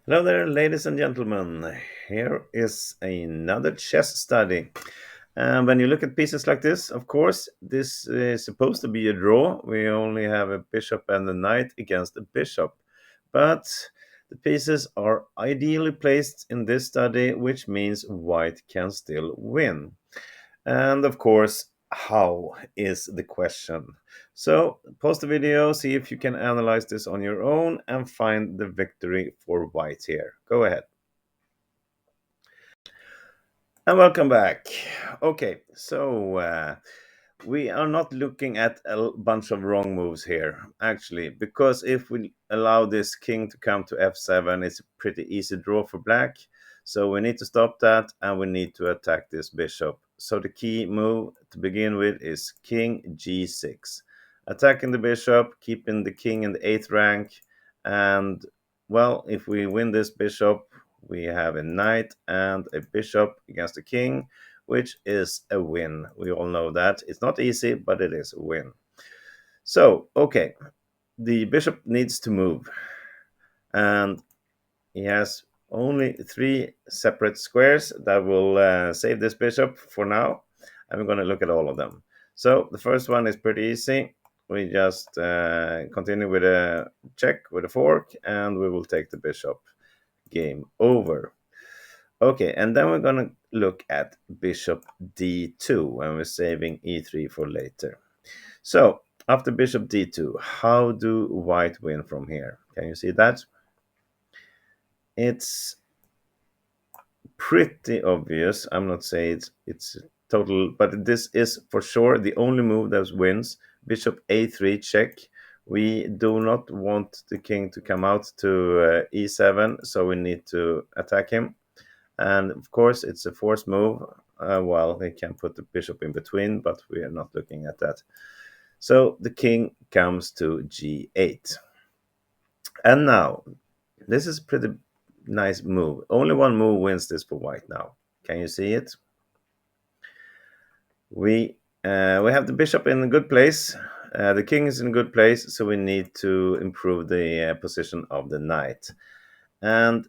Hello there, ladies and gentlemen. Here is another chess study. And when you look at pieces like this, of course, this is supposed to be a draw. We only have a bishop and a knight against a bishop. But the pieces are ideally placed in this study, which means white can still win. And of course, how is the question? So, pause the video, see if you can analyze this on your own and find the victory for white here. Go ahead. And welcome back. Okay, so we are not looking at a bunch of wrong moves here, actually, because if we allow this king to come to f7, it's a pretty easy draw for black. So we need to stop that and we need to attack this bishop. So the key move to begin with is king g6. Attacking the bishop, keeping the king in the 8th rank, and well, if we win this bishop, we have a knight and a bishop against the king, which is a win. We all know that. It's not easy, but it is a win. So, okay, the bishop needs to move, and he has only 3 separate squares that will save this bishop for now. And we're going to look at all of them. So, the first one is pretty easy. We just continue with a check with a fork, and we will take the bishop. Game over. Okay, and then we're gonna look at bishop d2 and we're saving e3 for later. So after bishop d2, how do white win from here? Can you see that? It's pretty obvious. I'm not saying it's total, but this is for sure the only move that wins. Bishop a3 check. We do not want the king to come out to e7, so we need to attack him. And of course, it's a forced move. Well, they can put the bishop in between, but we are not looking at that. So the king comes to g8. And now, this is a pretty nice move. Only one move wins this for white now. Can you see it? We have the bishop in a good place. The king is in a good place, so we need to improve the position of the knight. And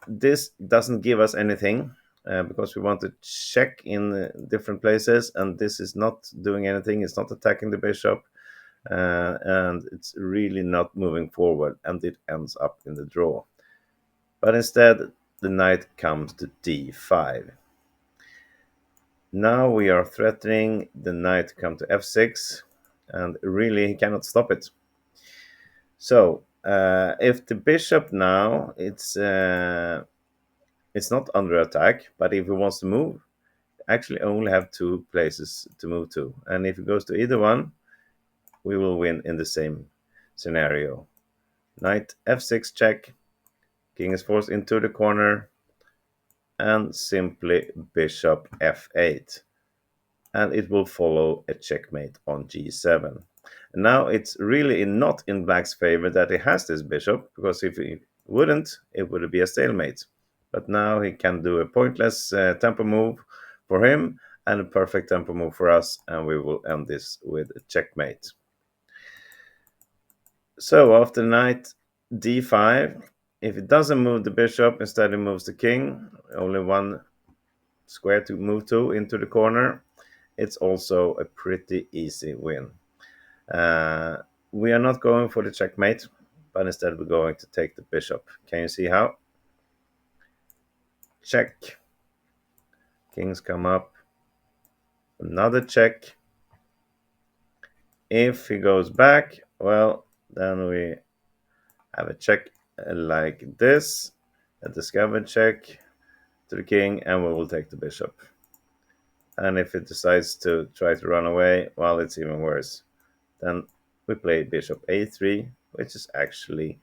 this doesn't give us anything because we want to check in different places, and this is not doing anything. It's not attacking the bishop, and it's really not moving forward, and it ends up in the draw. But instead, the knight comes to d5. Now we are threatening the knight to come to f6, and really he cannot stop it. So if the bishop now, it's not under attack, but if he wants to move, actually only have 2 places to move to. And if it goes to either one, we will win in the same scenario. Knight f6 check, king is forced into the corner, and simply bishop f8. And it will follow a checkmate on g7. And now it's really not in black's favor that he has this bishop, because if he wouldn't, it would be a stalemate. But now he can do a pointless tempo move for him and a perfect tempo move for us, and we will end this with a checkmate. So after knight d5, if it doesn't move the bishop, instead it moves the king, only one square to move to into the corner, it's also a pretty easy win. We are not going for the checkmate, but instead we're going to take the bishop. Can you see how? Check. Kings come up. Another check. If he goes back, well, then we have a check like this, a discovered check to the king, and we will take the bishop. And if it decides to try to run away, well, it's even worse. Then we play bishop a3, which is actually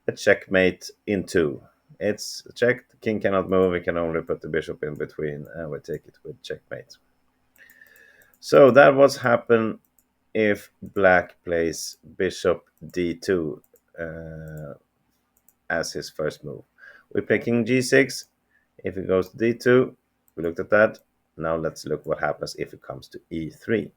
a checkmate in 2. It's a check, the king cannot move, we can only put the bishop in between, and we take it with checkmate. So that was happen if black plays bishop d2 as his first move. We play king g6. If it goes to d2, we looked at that. Now let's look what happens if it comes to e3.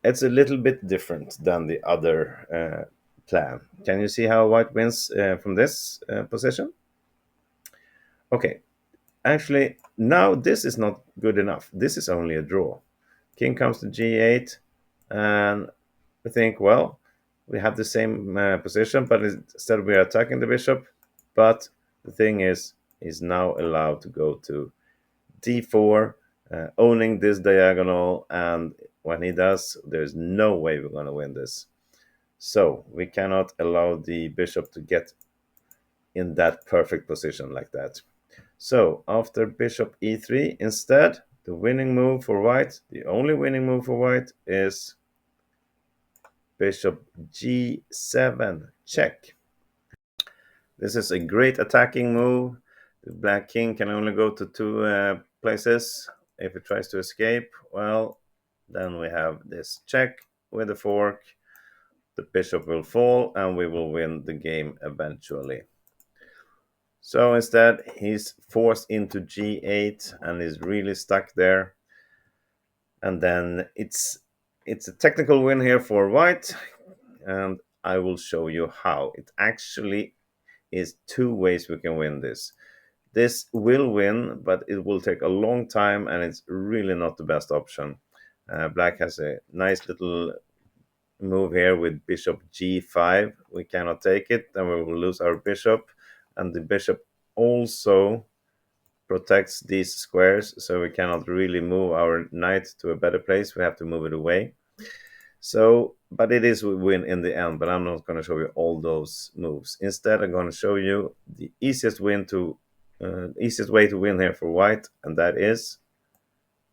It's a little bit different than the other plan. Can you see how white wins from this position? Okay, actually, now this is not good enough. This is only a draw. King comes to g8, and we think, well, we have the same position, but instead we are attacking the bishop. But the thing is, he's now allowed to go to d4, owning this diagonal, and when he does, there's no way we're going to win this. So we cannot allow the bishop to get in that perfect position like that. So after bishop e3, instead, the winning move for white, the only winning move for white is bishop g7, check. This is a great attacking move. The black king can only go to two places. If it tries to escape, well, then we have this check with the fork. The bishop will fall and we will win the game eventually. So instead, he's forced into g8 and is really stuck there. And then it's a technical win here for white, and I will show you how. It actually is two ways we can win this. This will win, but it will take a long time, and it's really not the best option. Black has a nice little move here with bishop g5. We cannot take it, then we will lose our bishop, and the bishop also protects these squares, so we cannot really move our knight to a better place. We have to move it away. So, but it is a win in the end, but I'm not going to show you all those moves. Instead, I'm going to show you the easiest way to win here for white, and that is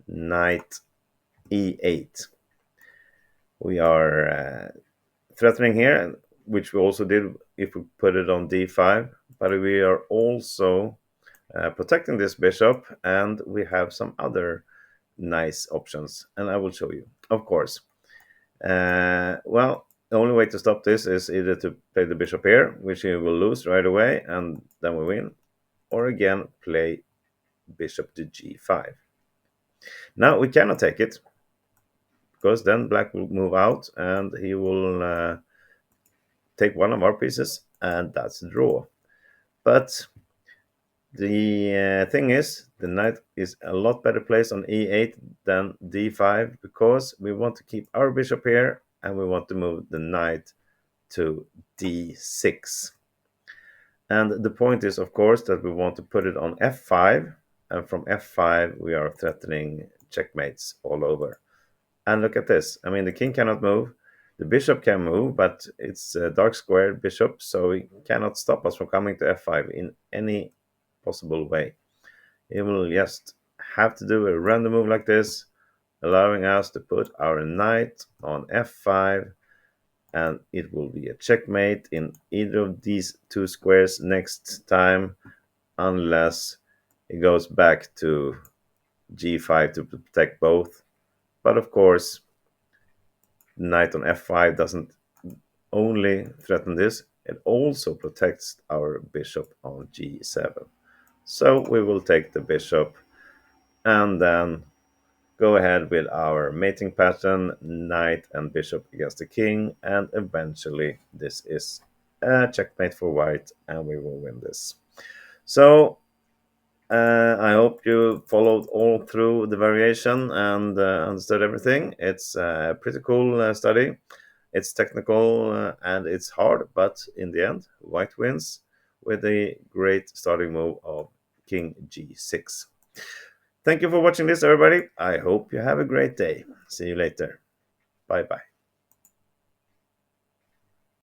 knight e8. We are threatening here, which we also did if we put it on d5, but we are also protecting this bishop, and we have some other nice options, and I will show you, of course. Well, the only way to stop this is either to play the bishop here, which he will lose right away, and then we win, or again play bishop to g5. Now we cannot take it, because then black will move out, and he will take one of our pieces, and that's a draw. But the thing is, the knight is a lot better placed on e8 than d5, because we want to keep our bishop here, and we want to move the knight to d6. And the point is, of course, that we want to put it on f5, and from f5 we are threatening checkmates all over. And look at this. I mean, the king cannot move. The bishop can move, but it's a dark squared bishop, so he cannot stop us from coming to f5 in any possible way. He will just have to do a random move like this, allowing us to put our knight on f5, and it will be a checkmate in either of these two squares next time, unless it goes back to g5 to protect both. But of course, knight on f5 doesn't only threaten this, it also protects our bishop on g7. So we will take the bishop and then go ahead with our mating pattern, knight and bishop against the king, and eventually this is a checkmate for white, and we will win this. So I hope you followed all through the variation and understood everything. It's a pretty cool study. It's technical and it's hard, but in the end, white wins with a great starting move of king g6. Thank you for watching this, everybody. I hope you have a great day. See you later. Bye bye.